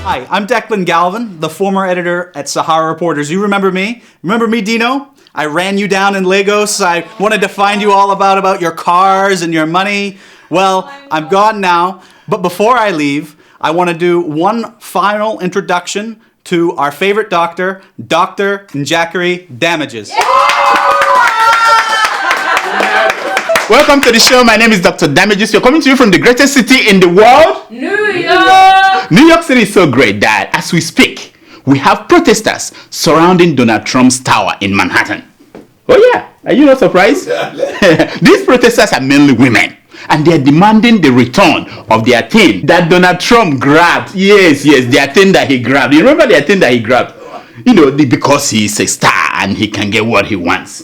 Hi, I'm Declan Galvin, the former editor at Sahara Reporters. You remember me? Remember me, Dino? I ran you down in Lagos. I wanted to find you all about your cars and your money. Well, I'm gone now. But before I leave, I want to do one final introduction to our favorite doctor, Dr. Njakiri Damages. Welcome to the show. My name is Dr. Damages. We're coming to you from the greatest city in the world, New York. New York City is so great that as we speak, we have protesters surrounding Donald Trump's tower in Manhattan. Oh yeah, are you not surprised? These protesters are mainly women, and they're demanding the return of their thing that Donald Trump grabbed. Yes, their thing that he grabbed. You remember their thing that he grabbed? You know, because he's a star and he can get what he wants.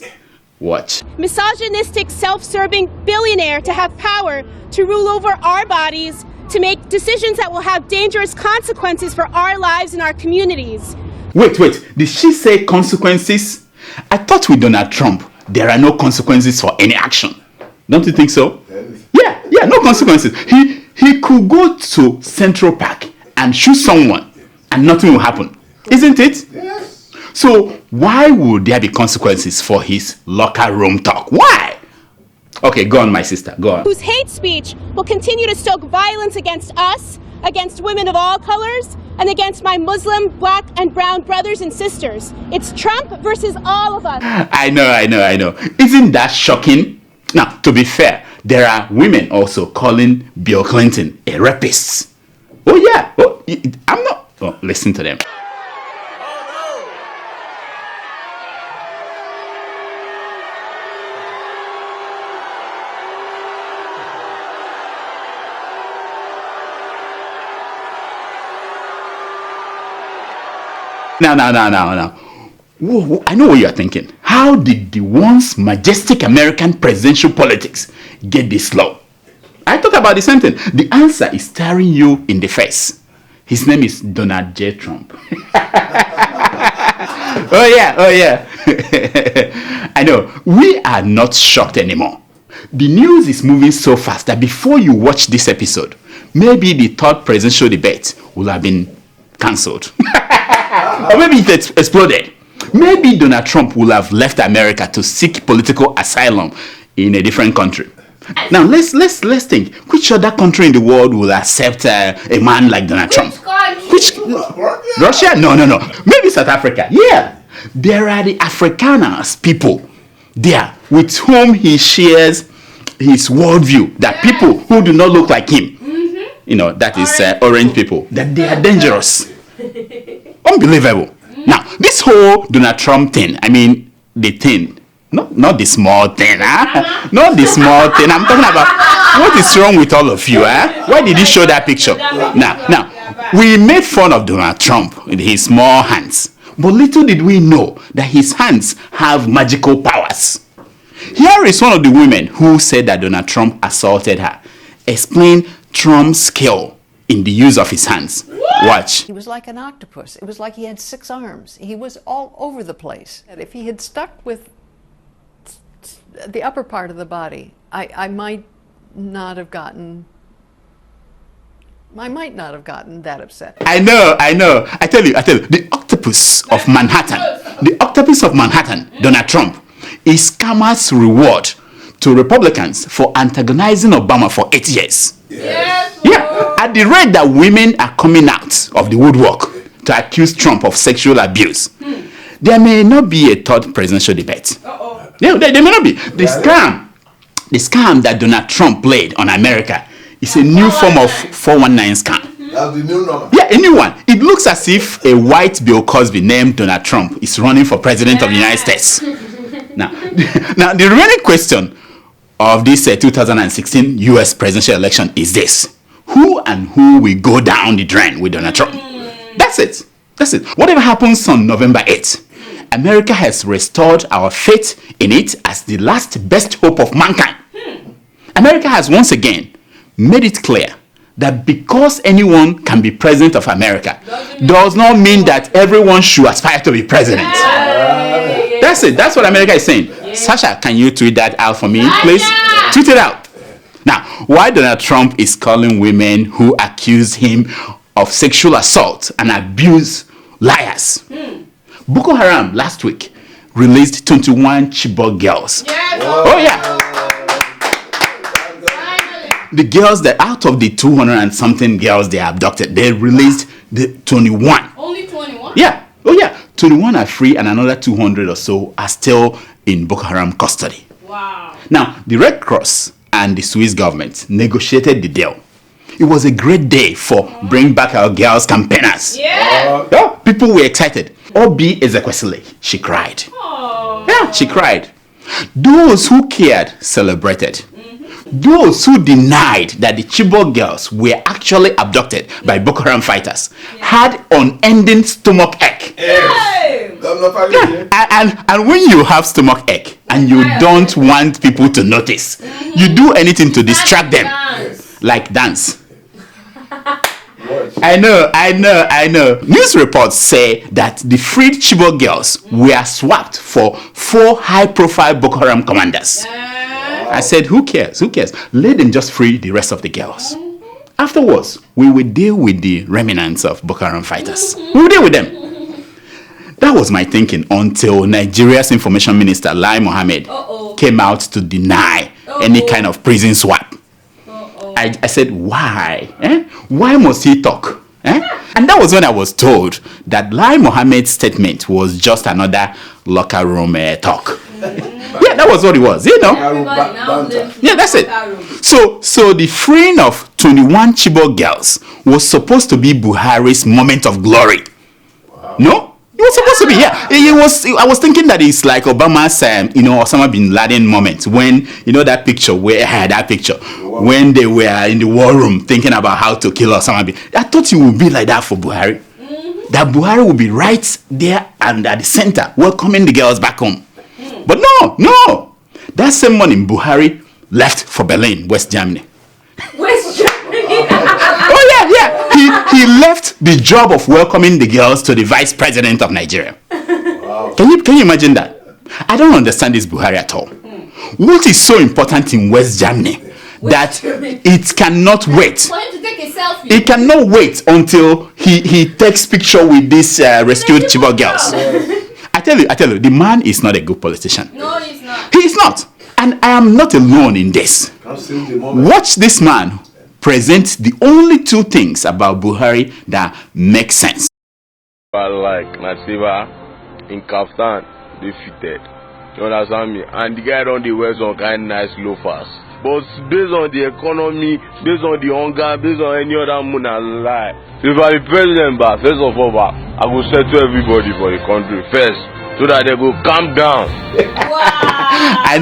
Watch. Misogynistic, self-serving billionaire to have power to rule over our bodies, to make decisions that will have dangerous consequences for our lives and our communities. Wait, did she say consequences? I thought with Donald Trump, there are no consequences for any action. Don't you think so? Yeah, no consequences. He could go to Central Park and shoot someone and nothing will happen. Isn't it? Yes. So why would there be consequences for his locker room talk? Why? Okay, go on, my sister, go on. Whose hate speech will continue to stoke violence against us, against women of all colors, and against my Muslim, black, and brown brothers and sisters. It's Trump versus all of us. I know. Isn't that shocking? Now, to be fair, there are women also calling Bill Clinton a rapist. Oh yeah, I'm not. Oh, listen to them. Now. Whoa, I know what you are thinking. How did the once majestic American presidential politics get this low? I thought about the same thing. The answer is staring you in the face. His name is Donald J. Trump. Oh yeah. I know. We are not shocked anymore. The news is moving so fast that before you watch this episode, maybe the third presidential debate will have been cancelled. Or maybe it exploded. Maybe Donald Trump will have left America to seek political asylum in a different country. Now let's think. Which other country in the world will accept a man like Donald Trump? Which Russia? No. Maybe South Africa. Yeah. There are the Afrikaners people there with whom he shares his worldview. That people who do not look like him, you know, that is orange people, that they are dangerous. Unbelievable. Now, this whole Donald Trump thing, I mean, the thing, not the small thing, not the small thing. I'm talking about what is wrong with all of you, Why did he show that picture? Now, we made fun of Donald Trump with his small hands, but little did we know that his hands have magical powers. Here is one of the women who said that Donald Trump assaulted her. Explain Trump's skill in the use of his hands. Watch. He was like an octopus. It was like he had 6 arms. He was all over the place. And if he had stuck with the upper part of the body, I might not have gotten that upset. I know. I tell you, the octopus of Manhattan, Donald Trump, is karma's reward to Republicans for antagonizing Obama for 8 years. Yes. Yeah, at the rate that women are coming out of the woodwork to accuse Trump of sexual abuse, there may not be a third presidential debate. Yeah, there may not be. The scam that Donald Trump played on America is a new form of 419 scam. That's the new number. Yeah, a new one. It looks as if a white Bill Cosby named Donald Trump is running for president of the United States. Now, the remaining question of this 2016 U.S. presidential election is this: who will go down the drain with Donald Trump? That's it. Whatever happens on November 8th, America has restored our faith in it as the last best hope of mankind. America has once again made it clear that because anyone can be president of America does not mean that everyone should aspire to be president. That's it. That's what America is saying. Sasha, can you tweet that out for me, please? Tweet it out. Now, why Donald Trump is calling women who accuse him of sexual assault and abuse liars. Boko Haram last week released 21 Chibok girls. Yes. Oh yeah. The girls that out of the 200 and something girls they abducted, they released the 21. Only 21? Yeah. Oh yeah. 21 are free and another 200 or so are still in Boko Haram custody. Wow. Now, the Red Cross and the Swiss government negotiated the deal. It was a great day for Bring Back Our Girls campaigners. Yeah. Yeah, people were excited. Obi Ezekwesili, she cried. Oh. Yeah, she cried. Those who cared celebrated. Those who denied that the Chibok girls were actually abducted by Boko Haram fighters had unending stomach ache. Hey. And when you have stomach ache and you don't want people to notice, you do anything to distract them, like dance. I know. News reports say that the freed Chibok girls were swapped for 4 high-profile Boko Haram commanders. I said, who cares? Let them just free the rest of the girls. Afterwards, we will deal with the remnants of Boko Haram fighters. We will deal with them. That was my thinking until Nigeria's information minister, Lai Mohammed, came out to deny any kind of prison swap. I said, why? Why must he talk? And that was when I was told that Lai Mohammed's statement was just another locker room talk. Yeah, that was what it was, you know. Yeah, that's it. So the freeing of 21 Chibok girls was supposed to be Buhari's moment of glory. Wow. No? It was supposed to be, yeah. I was thinking that it's like Obama's, Osama bin Laden moment when, that picture, when they were in the war room thinking about how to kill Osama bin. I thought it would be like that for Buhari. That Buhari would be right there and at the center, welcoming the girls back home. But no. That same morning, Buhari left for Berlin, West Germany. West Germany? Oh, yeah. He left the job of welcoming the girls to the vice president of Nigeria. Wow. Can you imagine that? I don't understand this Buhari at all. What is so important in West Germany that it cannot wait? For him to take a selfie. It cannot wait until he takes picture with these rescued Chibok girls. I tell you, the man is not a good politician. No, he's not. He is not. And I am not alone in this. Watch this man present the only 2 things about Buhari that make sense. I like Nasiba in Kaftan defeated. You understand me? And the guy on the wear some kind of nice loafers. But based on the economy, based on the hunger, based on any other moon, I lie. If I be president, but first of all, I will settle everybody for the country first, so that they go calm down. Wow. I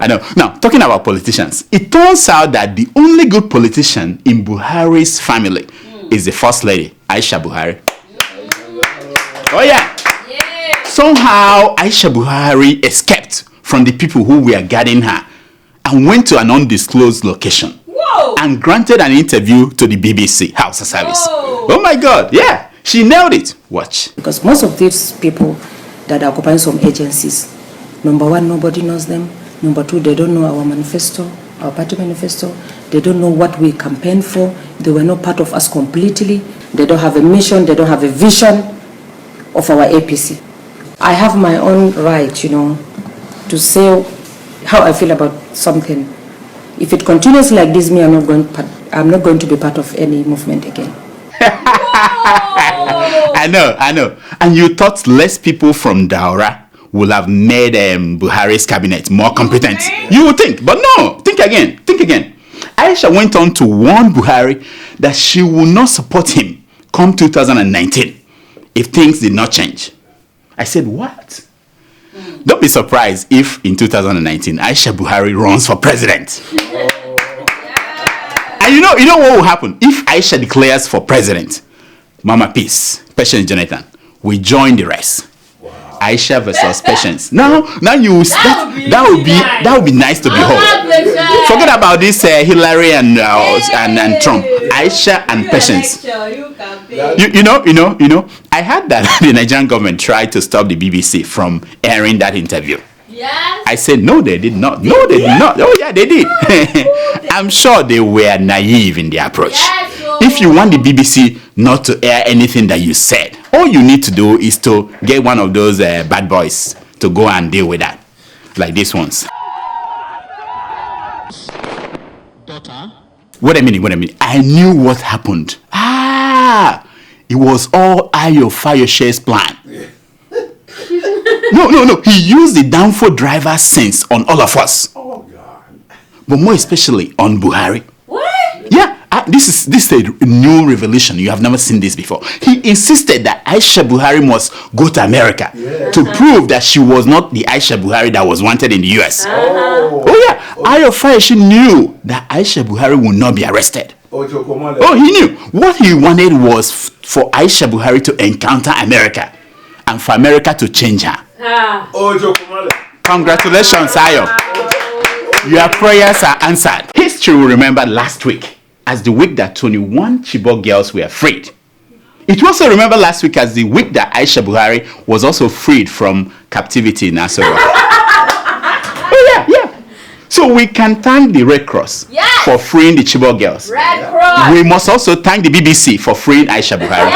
know. Now, talking about politicians, it turns out that the only good politician in Buhari's family is the first lady, Aisha Buhari. Oh yeah. Somehow, Aisha Buhari escaped from the people who were guarding her and went to an undisclosed location. Whoa. And granted an interview to the BBC House of Service. Whoa. Oh my God, yeah, she nailed it. Watch. Because most of these people that are occupying some agencies, number 1, nobody knows them. Number 2, they don't know our manifesto, our party manifesto. They don't know what we campaign for. They were not part of us completely. They don't have a mission. They don't have a vision of our APC. I have my own right, to say how I feel about something. If it continues like this, I'm not going to be part of any movement again. I know. And you thought less people from Daura would have made Buhari's cabinet more competent. You would think, but no. Think again. Aisha went on to warn Buhari that she will not support him come 2019 if things did not change. I said, what? Don't be surprised if in 2019 Aisha Buhari runs for president. And you know what will happen? If Aisha declares for president, Mama Peace, Patience Jonathan, we join the race. Wow. Aisha versus Patience. Now you that would be nice to behold. Forget about this Hillary and Trump. Aisha and Patience. You know. I heard that the Nigerian government tried to stop the BBC from airing that interview. Yes. I said no, they did not. Oh yeah, they did. I'm sure they were naive in their approach. Yes, If you want the BBC not to air anything that you said, all you need to do is to get one of those bad boys to go and deal with that, like these ones. Daughter? Wait a minute. I knew what happened. It was all Ayo Fayoshe's plan. No. He used the downfall driver sense on all of us. Oh, God. But more especially on Buhari. What? Yeah, this is a new revelation. You have never seen this before. He insisted that Aisha Buhari must go to America to prove that she was not the Aisha Buhari that was wanted in the US. Oh yeah, Ayo Fayoshe knew that Aisha Buhari would not be arrested. Oh, he knew. What he wanted was for Aisha Buhari to encounter America and for America to change her. Congratulations, Ayo. Your prayers are answered. History will remember last week as the week that 21 Chibok girls were freed. It will also remember last week as the week that Aisha Buhari was also freed from captivity in Asoro. Oh yeah. So we can thank the Red Cross for freeing the Chibok girls. Red Cross. We must also thank the BBC for freeing Aisha Buhari.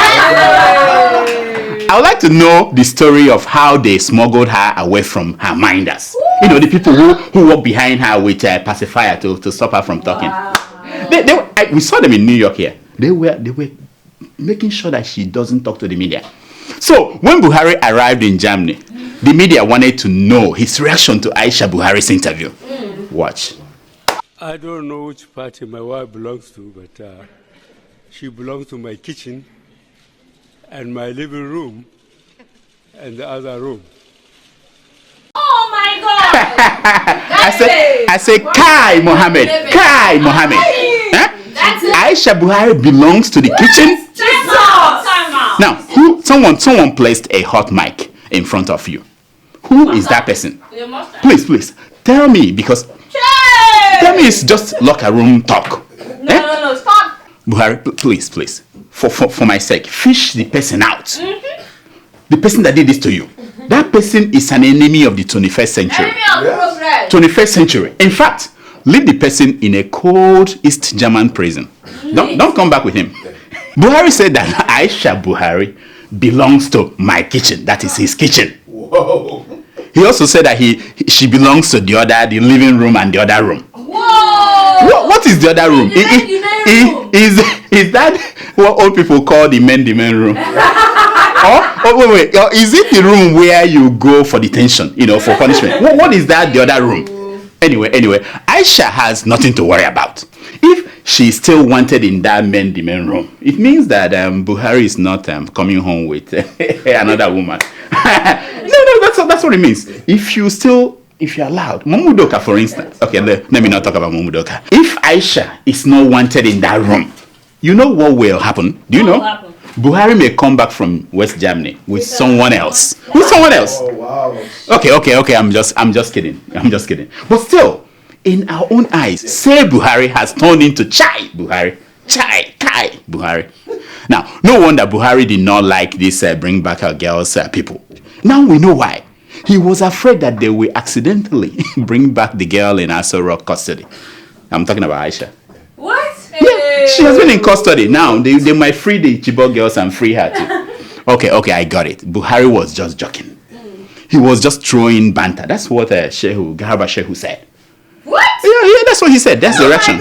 I would like to know the story of how they smuggled her away from her minders. You know, the people who walk behind her with a pacifier to stop her from talking. We saw them in New York here. They were making sure that she doesn't talk to the media. So when Buhari arrived in Germany, the media wanted to know his reaction to Aisha Buhari's interview. Watch. I don't know which party my wife belongs to, but she belongs to my kitchen and my living room and the other room. Oh my God! I say, Kai Mohammed. Huh? That's it. Aisha Buhari belongs to the kitchen. Time out. Now, someone placed a hot mic in front of you. Who is that person? Your mustache. Please, tell me, because tell me it's just locker room talk. No, stop. Buhari, please, for my sake, fish the person out. The person that did this to you. That person is an enemy of the 21st century. Enemy of progress. 21st century. In fact, leave the person in a cold East German prison. Don't come back with him. Buhari said that Aisha Buhari belongs to my kitchen. That is his kitchen. Whoa. He also said that she belongs to the living room and the other room. Whoa! What is the other room? Is that what old people call the men room? Wait. Is it the room where you go for detention, for punishment? What is that, the other room? Anyway, Aisha has nothing to worry about. If she's still wanted in that men room, it means that Buhari is not coming home with another woman. No, that's what it means. If you're allowed, Muhammadu, for instance. Okay, let me not talk about Muhammadu. If Aisha is not wanted in that room, you know what will happen? Do you know? Buhari may come back from West Germany with someone else. Oh, wow. Okay. I'm just kidding. But still, in our own eyes, say Buhari has turned into Chai Buhari. Now, no wonder Buhari did not like this bring back our girls people. Now we know why. He was afraid that they will accidentally bring back the girl in Asoro custody. I'm talking about Aisha. What? Yeah, she has been in custody. Now they might free the Chibok girls and free her too. Okay, I got it. Buhari was just joking. He was just throwing banter. That's what Garba Shehu said. What? Yeah, that's what he said. That's the reaction.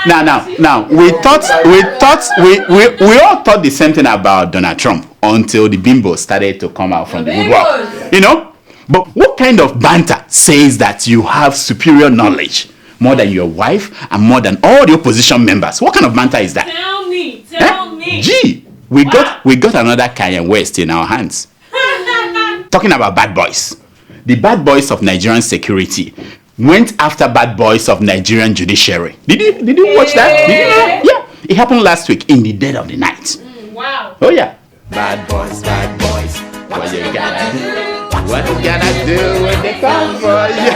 Now, we all thought the same thing about Donald Trump until the bimbo started to come out from the woodwork. But what kind of banter says that you have superior knowledge more than your wife and more than all the opposition members? What kind of banter is that? Tell me. Gee, we got another Kanye West in our hands. Talking about bad boys. The bad boys of Nigerian security went after bad boys of Nigerian judiciary. Did you watch that? Yeah. It happened last week in the dead of the night. Wow. Oh yeah. Bad boys. What you gonna do? What you gonna do when they come for you?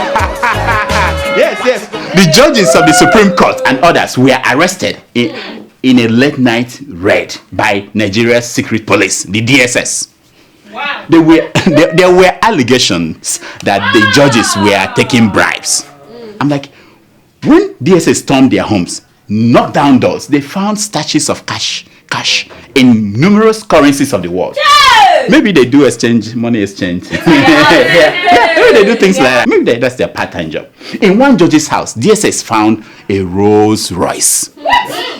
Yes. The judges of the Supreme Court and others were arrested in a late night raid by Nigeria's secret police, the DSS. Wow. There were allegations that the judges were taking bribes. I'm like, when DSS stormed their homes, knocked down doors. They found stashes of cash in numerous currencies of the world. Yes! Maybe they do money exchange. Maybe they do things like that. Maybe that's their part-time job. In one judge's house, DSS found a Rolls Royce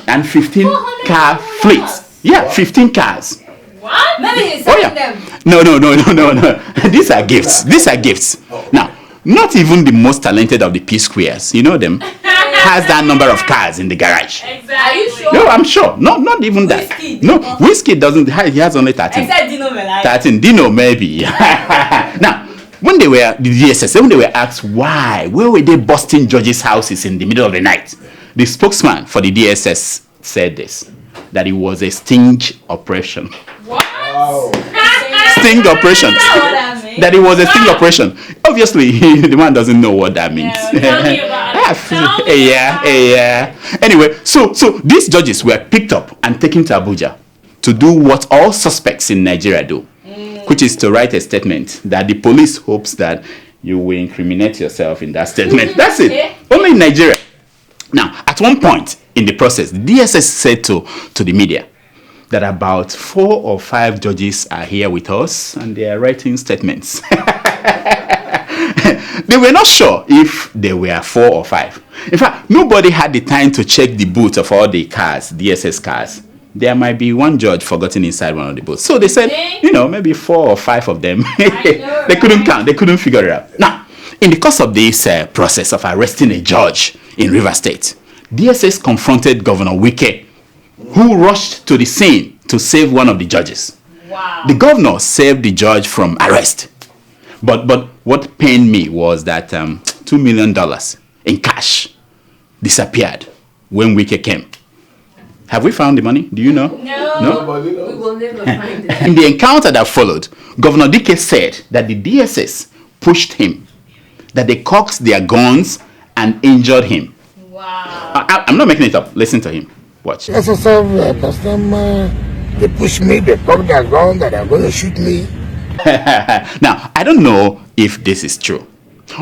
and 15 car fleets. Yeah, 15 cars. What? Maybe he's Oh selling yeah. them. No. These are gifts. Now, not even the most talented of the P squares, you know them, has that number of cars in the garage. Exactly. Are you sure? No, I'm sure. Not even that. Whiskey. No, Whiskey doesn't. He has only 13. Except Dino Melai. 13. Dino maybe. Now, when they were the DSS, when they were asked why, where were they busting judges' houses in the middle of the night, the spokesman for the DSS said this, that it was a sting operation. What? Sting operation. That it was a sting operation. Obviously, the man doesn't know what that means. Tell me about it. Yeah. Anyway, so these judges were picked up and taken to Abuja to do what all suspects in Nigeria do, which is to write a statement that the police hopes that you will incriminate yourself in that statement. That's it. Only in Nigeria. Now, at one point in the process, the DSS said to the media that about 4 or 5 judges are here with us and they are writing statements. They were not sure if there were 4 or 5. In fact, nobody had the time to check the boot of all the cars, DSS cars. There might be one judge forgotten inside one of the boots. So they said, maybe 4 or 5 of them. They couldn't count. They couldn't figure it out. Now, in the course of this process of arresting a judge in Rivers State, DSS confronted Governor Wike, who rushed to the scene to save one of the judges. Wow. The governor saved the judge from arrest. But what pained me was that $2 million in cash disappeared when Wike came. Have we found the money? Do you know? No? We will never find it. In the encounter that followed, Governor Dike said that the DSS pushed him, that they cocked their guns and injured him. Wow. I'm not making it up. Listen to him. Watch. They push me, they cock their gun, that they're going to shoot me. Now, I don't know if this is true.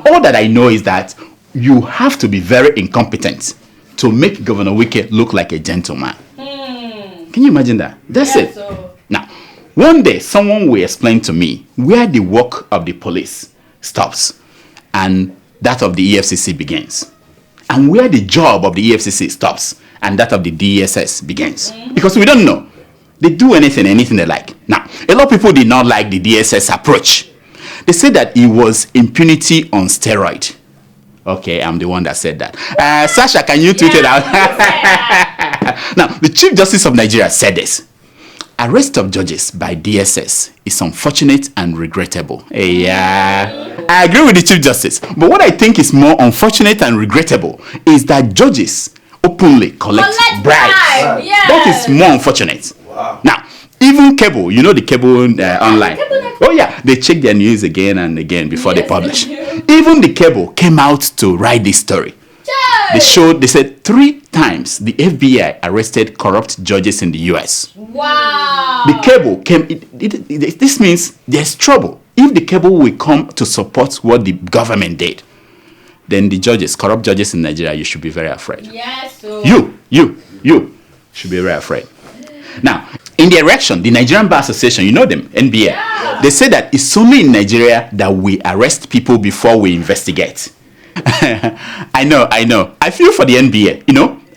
All that I know is that you have to be very incompetent to make Governor Wike look like a gentleman. Can you imagine that? That's it. So. Now, one day, someone will explain to me where the work of the police stops and that of the EFCC begins, and where the job of the EFCC stops and that of the DSS begins. Because we don't know. They do anything they like. Now, a lot of people did not like the DSS approach. They said that it was impunity on steroid. Okay, I'm the one that said that. Sasha, can you tweet it out? Now, the Chief Justice of Nigeria said this. Arrest of judges by DSS is unfortunate and regrettable. I agree with the Chief Justice. But what I think is more unfortunate and regrettable is that judges openly collect bribes. Yes. That is more unfortunate. Wow. Now, even cable, you know the cable online. Oh yeah, they check their news again and again before they publish. Even the cable came out to write this story. They said 3 times the FBI arrested corrupt judges in the US. Wow. The cable came, this means there's trouble. If the cable will come to support what the government did, then the judges, corrupt judges in Nigeria, you should be very afraid. Yes. So. You should be very afraid. Now, in their reaction, the Nigerian Bar Association, you know them, NBA, they say that it's only in Nigeria that we arrest people before we investigate. I know. I feel for the NBA,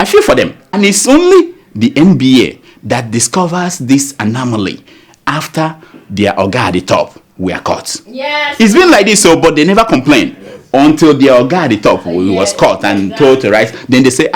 I feel for them. And it's only the NBA that discovers this anomaly after their oga at the top were caught. Yes. It's been like this, but they never complain until their oga at the top was caught and told to rise. Then they say,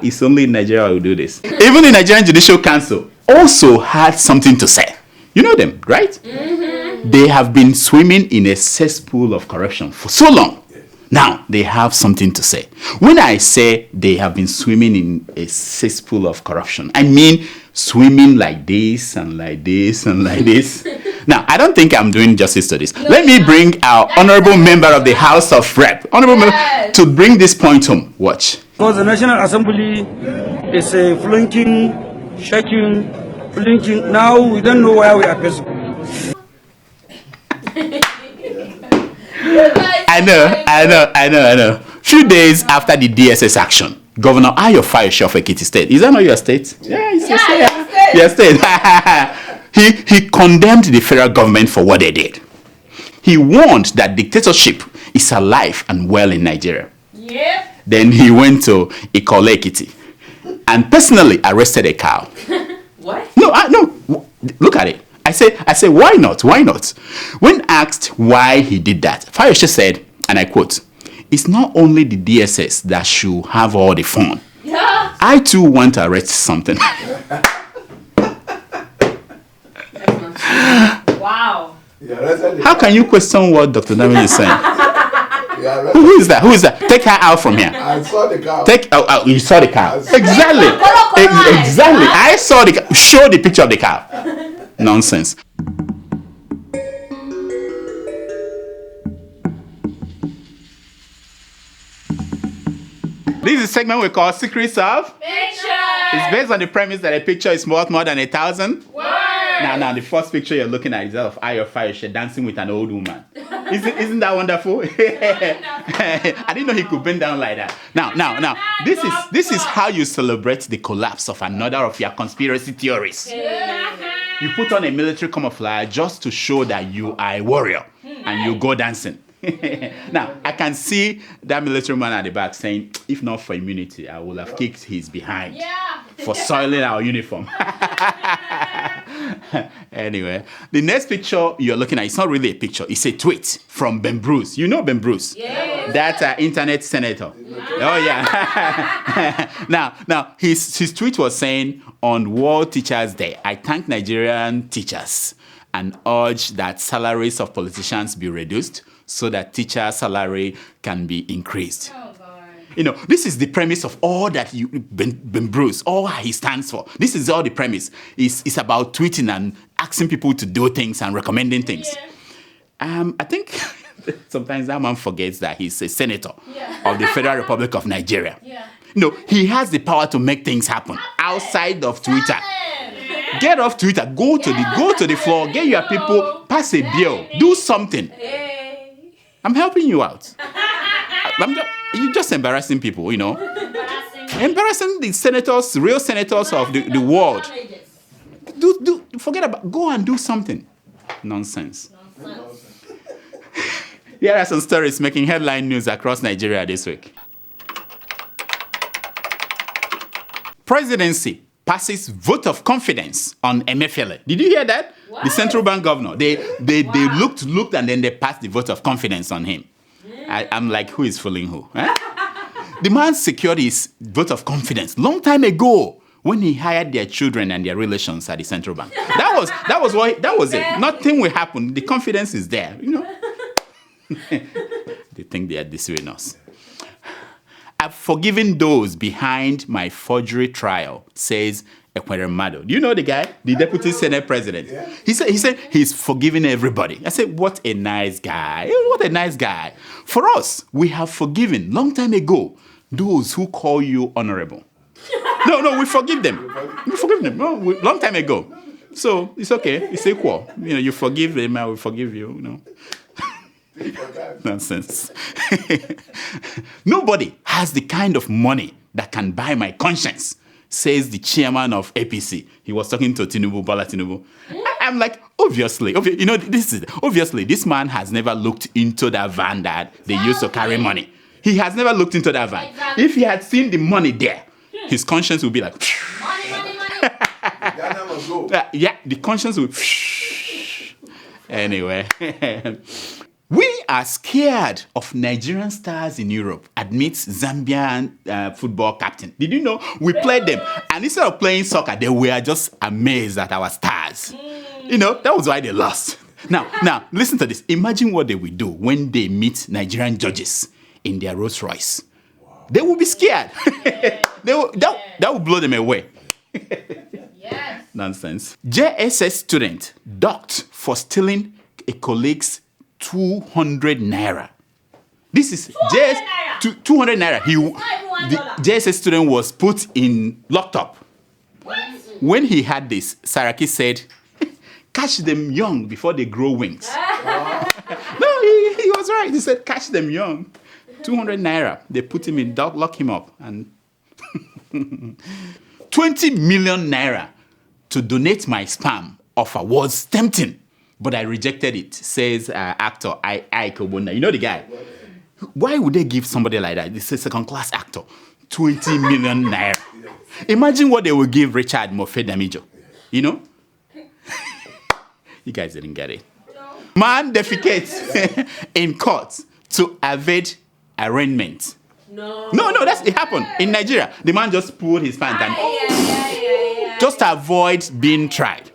it's only in Nigeria we do this. Even the Nigerian Judicial Council also had something to say. You know them, right? Mm-hmm. They have been swimming in a cesspool of corruption for so long. Now, they have something to say. When I say they have been swimming in a cesspool of corruption, I mean swimming like this and like this and like this. Now, I don't think I'm doing justice to this. Let me bring our honorable member of the House of Rep, member, to bring this point home. Watch. Because the National Assembly is flunking, shaking, blinking. Now we don't know where we are facing. I know. Few days after the DSS action, Governor Ayo Fayose of Ekiti State. Is that not your state? Yeah, it's your state. Your state. He condemned the federal government for what they did. He warned that dictatorship is alive and well in Nigeria. Yep. Then he went to Ikole Ekiti and personally arrested a cow. What? No. Look at it. I say, why not? Why not? When asked why he did that, Fayose said, and I quote, "It's not only the DSS that should have all the fun. Yeah. I too want to arrest something." Wow. How can you question what Dr. Damini is saying? Who is that? Who is that? Take her out from here. I saw the cow. You saw the cow. Exactly. Exactly. I saw the cow. Show the picture of the cow. Nonsense. This is a segment we call Secrets of Picture. It's based on the premise that a picture is worth more than 1,000 Word. Now, the first picture you're looking at is that of Ayo Fayose dancing with an old woman. Isn't that wonderful? I didn't know he could bend down like that. Now, this is how you celebrate the collapse of another of your conspiracy theories. You put on a military camouflage just to show that you are a warrior, and you go dancing. Now, I can see that military man at the back saying, "If not for immunity, I would have kicked his behind for soiling our uniform." Anyway, the next picture you're looking at, it's not really a picture, it's a tweet from Ben Bruce. You know Ben Bruce? Yes. That internet senator. Oh, yeah. Now, his tweet was saying, "On World Teachers Day, I thank Nigerian teachers and urge that salaries of politicians be reduced so that teacher salary can be increased." Oh, God. You know, this is the premise of all that Ben Bruce, all he stands for. This is all the premise. It's about tweeting and asking people to do things and recommending things. Yeah. I think sometimes that man forgets that he's a senator of the Federal Republic of Nigeria. Yeah. No, he has the power to make things happen outside of Twitter. Get off Twitter. Go to the floor. Get your people. Pass a bill. Do something. I'm helping you out. You're just embarrassing people, you know. Embarrassing the senators, real senators of the world. Forget about. Go and do something. Nonsense. Here are some stories making headline news across Nigeria this week. Presidency passes vote of confidence on Emefiele. Did you hear that? What? The central bank governor. They looked and then they passed the vote of confidence on him. I'm like, who is fooling who? Huh? The man secured his vote of confidence long time ago when he hired their children and their relations at the central bank. That was it. Nothing will happen. The confidence is there, you know. They think they are deceiving us. I've forgiven those behind my forgery trial, says Muhammadu. Do you know the guy? The deputy Senate president. Yeah. He said he's forgiving everybody. I said, what a nice guy. What a nice guy. For us, we have forgiven long time ago those who call you honorable. No, we forgive them. We forgive them. No, long time ago. So it's okay. It's equal. You know, you forgive them, I will forgive you. You know. Nonsense. Nobody has the kind of money that can buy my conscience, says the chairman of APC. He was talking to Bola Tinubu. I'm like, obviously, you know, obviously this man has never looked into that van that they used to carry money. He has never looked into that van. Exactly. If he had seen the money there, his conscience would be like, money. Yeah, the conscience would. Anyway. We are scared of Nigerian stars in Europe, admits Zambian football captain. Did you know? We played them, and instead of playing soccer, they were just amazed at our stars. You know, that was why they lost. Now, listen to this. Imagine what they will do when they meet Nigerian judges in their Rolls Royce. Wow. They will be scared. That will blow them away. Yes. Nonsense. JSS student docked for stealing a colleague's 200 naira. This is 200 naira. The JSS student was put in locked up. What? When he had this, Saraki said, catch them young before they grow wings. No, he was right. He said, catch them young. 200 naira. They put him in, lock him up, and 20 million naira to donate my sperm offer was tempting, but I rejected it, says actor Ike Obunda. You know the guy? Why would they give somebody like that? This is a second-class actor 20 million naira. Imagine what they would give Richard Mofe-Damijo. You know? You guys didn't get it. Man defecates in court to evade arraignment. No, that's it happened in Nigeria. The man just pulled his pants and just to avoid being tried.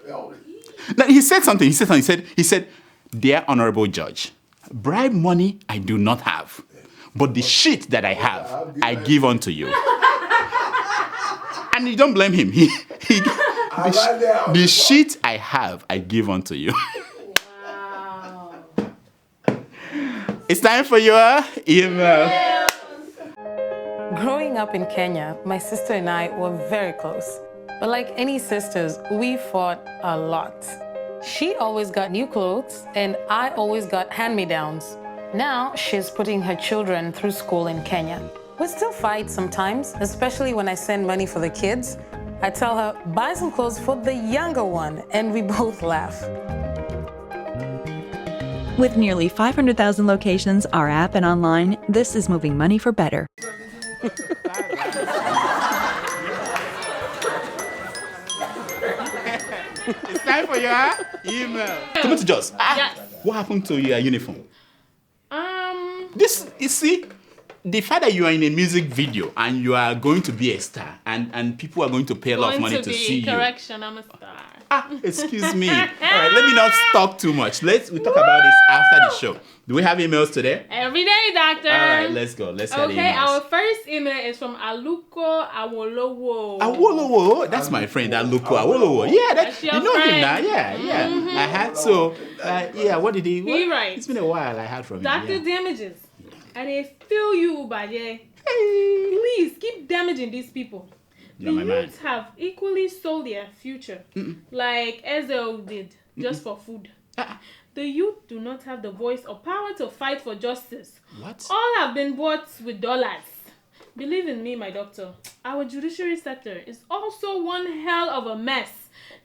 Now, he said something. He said, "Dear honorable judge, bribe money I do not have, but the shit that I have, I give unto you." And you don't blame him. The shit I have, I give unto you. Wow. It's time for your email. Growing up in Kenya, my sister and I were very close. But like any sisters, we fought a lot. She always got new clothes, and I always got hand-me-downs. Now she's putting her children through school in Kenya. We still fight sometimes, especially when I send money for the kids. I tell her, buy some clothes for the younger one, and we both laugh. With nearly 500,000 locations, our app and online, this is moving money for better. It's time for your email. Tomato Joss, Yes. what happened to your uniform? This, you see, the fact that you are in a music video and you are going to be a star and people are going to pay a lot of money to see you. Correction, I'm a star. Excuse me. All right, let me not talk too much. We'll talk about this after the show. Do we have emails today? Every day, doctor. All right, let's go. Let's hear the Okay, emails. our first email is from Aluko Awolowo. Awolowo, that's my friend, Aluko Awolowo. Yeah, That's your you know him friend. now. Yeah. Mhm. I had so. Yeah, what did he? He writes. It's been a while. I heard from him. Dr. Yeah. Damages, and they feel you, Baye. Please keep damaging these people. The You're my man. youths have equally sold their future, like Ezel did, just for food. The youth do not have the voice or power to fight for justice. What? All have been bought with dollars. Believe in me, my doctor. Our judiciary sector is also one hell of a mess.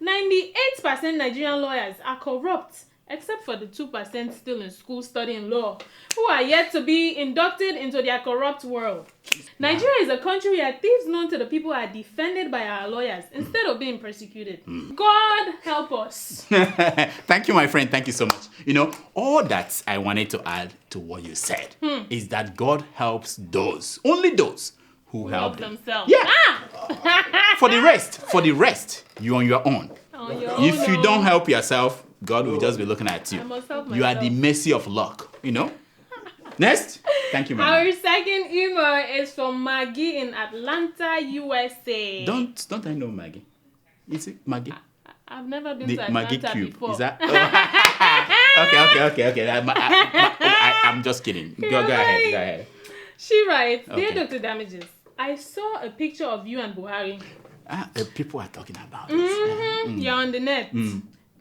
98% Nigerian lawyers are corrupt, except for the 2% still in school studying law, who are yet to be inducted into their corrupt world. Nigeria is a country where thieves known to the people are defended by our lawyers instead of being persecuted. God help us. Thank you, my friend. Thank you so much. You know, all that I wanted to add to what you said is that God helps those, only those who help themselves. Yeah. For the rest, you're on your own. On your If own, you don't help yourself, God will just be looking at you. I must help You are myself. the mercy of luck, you know? Next. Thank you, man. Our second email is from Maggie in Atlanta, USA. Don't I know Maggie? Is it Maggie? I've never been The to Maggie Atlanta Cube. before. Is that? Okay. I'm just kidding. Go ahead. She writes, Okay. Dear Dr. Damages, I saw a picture of you and Buhari. People are talking about it. You're on the net.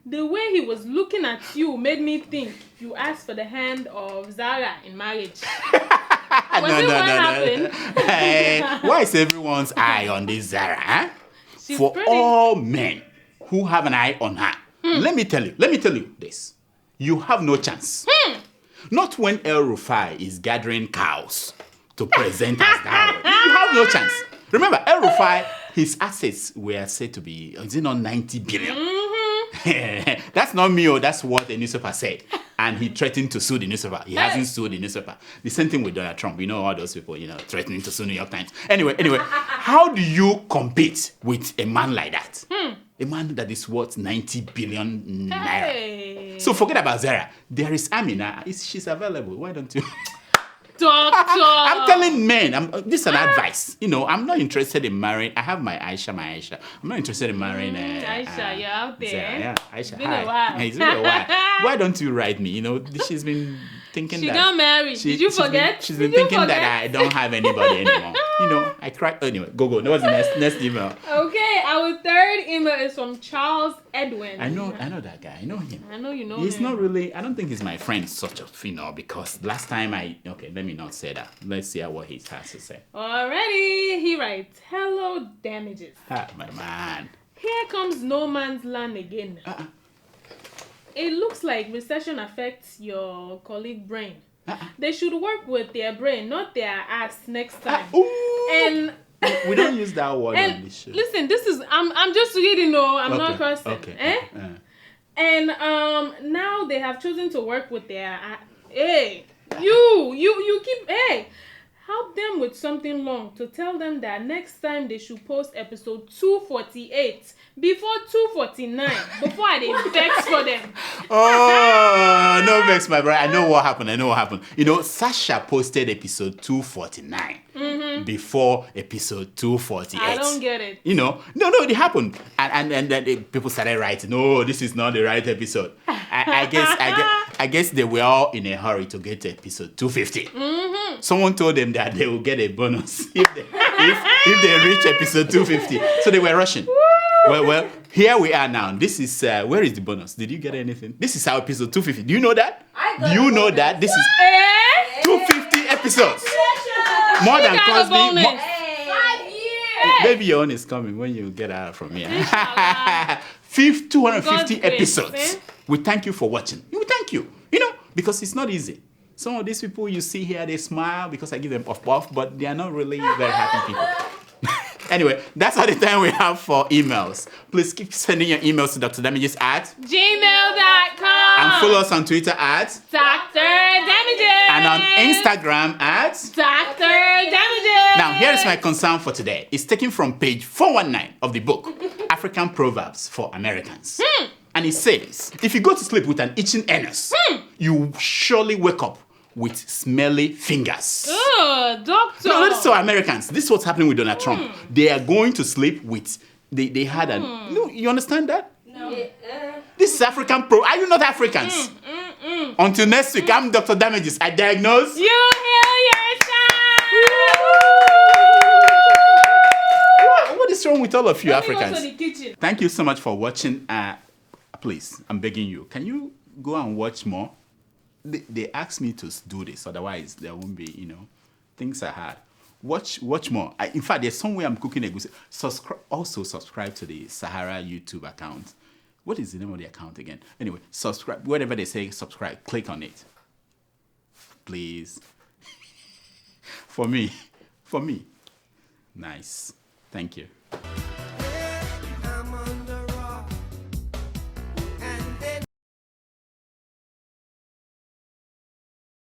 The way he was looking at you made me think you asked for the hand of Zara in marriage. Was it what happened? Hey, why is everyone's eye on this Zara? Huh? She's For pretty. all men who have an eye on her, let me tell you this. You have no chance. Not when El Rufai is gathering cows to present as dowry. You have no chance. Remember, El Rufai, his assets were said to be, is it not 90 billion? That's not me, that's what the newspaper said. And he threatened to sue the newspaper. He hasn't sued the newspaper. The same thing with Donald Trump. You know all those people, threatening to sue New York Times. Anyway, how do you compete with a man like that? A man that is worth 90 billion naira. Hey. So forget about Zara. There is Amina. She's available. Why don't you? Doctor. I'm telling men, this is an advice. I'm not interested in marrying. I have my Aisha. I'm not interested in marrying Aisha, you're out there. Zara, yeah, Aisha. It's been a while. It's been a while. Why don't you write me? She's been thinking She that got married. Did you forget? She's been thinking that I don't have anybody anymore. I cried. Anyway, go. What's the next email? Okay, our third email is from Charles Edwin. I know that guy. I know him. I know you know He's him. not really, I don't think he's my friend, such a because last time okay, let me not say that. Let's see what he has to say. Alrighty, he writes, hello, damages. My man. Here comes no man's land again. It looks like recession affects your colleague brain. They should work with their brain, not their ass next time. And we don't use that word and on this show. listen, this is I'm just reading, I'm not cursing. Okay. And now they have chosen to work with their you keep help them with something long to tell them that next time they should post episode 248 before 249 before I vex for them. Oh, no vex, my brother. I know what happened. You know, Sasha posted episode 249 before episode 248. I don't get it. You know, no, it happened, and then people started writing, "No, this is not the right episode." I guess they were all in a hurry to get to episode 250. Someone told them that they will get a bonus if they reach episode 250, so they were rushing. Well, here we are now. This is where is the bonus? Did you get anything? This is our episode 250. Do you know that? Do you know that this is 250 episodes? More than Cosby. 5 years. Maybe your own is coming when you get out from here. 250 episodes. We thank you for watching. We thank you. You know, because it's not easy. Some of these people you see here, they smile because I give them puff, but they are not really very happy people. Anyway, that's all the time we have for emails. Please keep sending your emails to drdamages at gmail.com and follow us on Twitter at Dr. Damages and on Instagram at Dr. Damages. Now, here is my concern for today. It's taken from page 419 of the book, African Proverbs for Americans. And it says, if you go to sleep with an itching anus, you surely wake up with smelly fingers. Doctor. No, this is for Americans. This is what's happening with Donald Trump. They are going to sleep with, they had an, no, you understand that? No. This is African Are you not Africans? Until next week, I'm Dr. Damages. I diagnose. You heal yourself. What is wrong with all of you Let me Africans? go to the kitchen. Thank you so much for watching. Please, I'm begging you. Can you go and watch more? They asked me to do this, otherwise there won't be, things are hard. Watch more. In fact, there's some way I'm cooking a goose. Also subscribe to the Sahara YouTube account. What is the name of the account again? Anyway, subscribe. Whatever they say, subscribe. Click on it. Please. For me. Nice. Thank you.